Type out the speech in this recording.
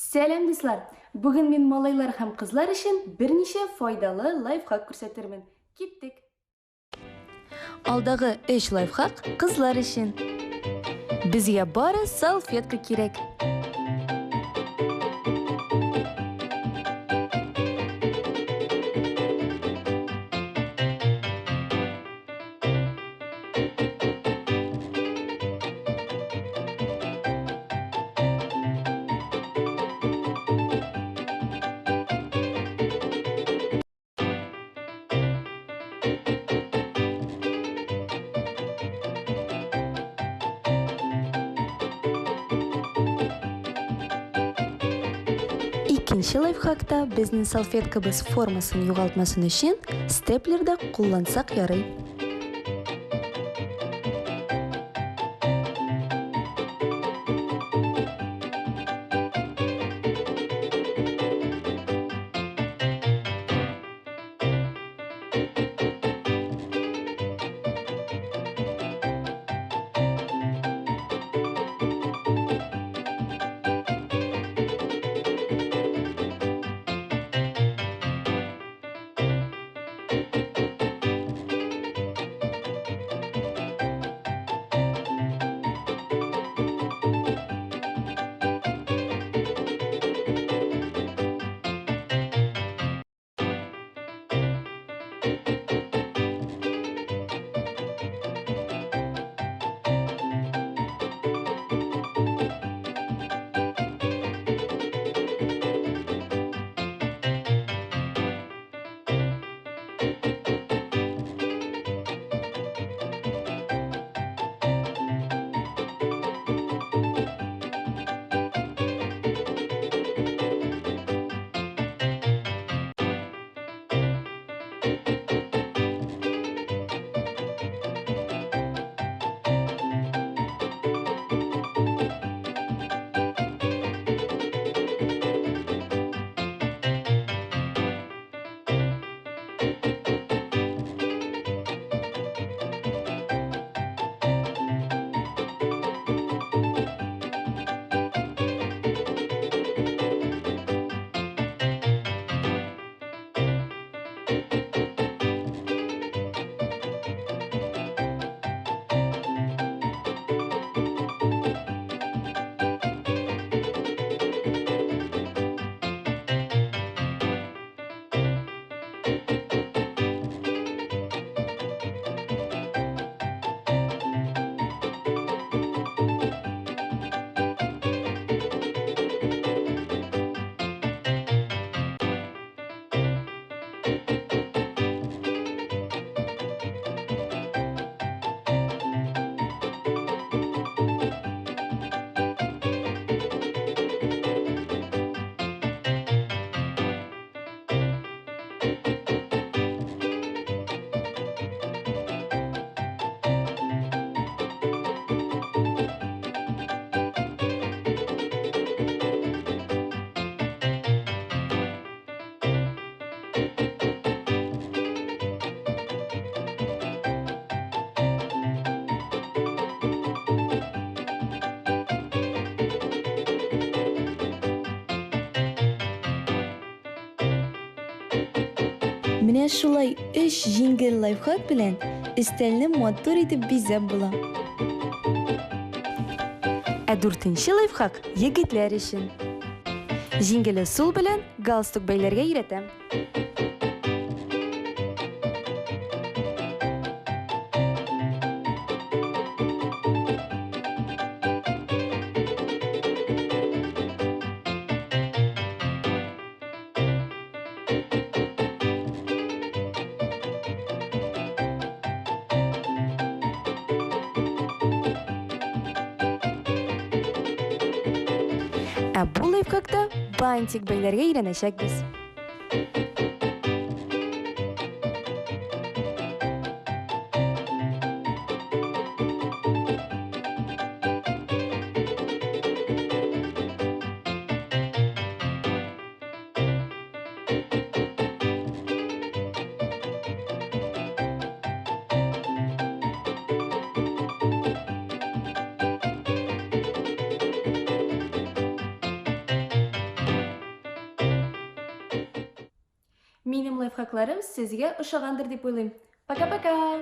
Сәлем достар! Бүгін мен малайлар һәм қызлар үшін бірнеше файдалы лайфхак күрсәтермен. Киттек! Алдағы 3 лайфхак қызлар үшін. Бізге бары салфетка керек. Икенче лайфхакта безнең салфеткабыз формасын югалтмасын өчен степлерда куллансак ярый. Менә шулай 3 җиңгел лайфхак белән өстәлне матур итеп бизәп була. Ә 4нче лайфхак егетләр өчен. Җиңгел усул белән галстук бәйләргә өйрәтәм. Ә бу лайфхакта бантик бәйләргә өйрәнәчәкбез. лайфхакларым сезгә ошагандыр дип уйлыйм. Пока-пока!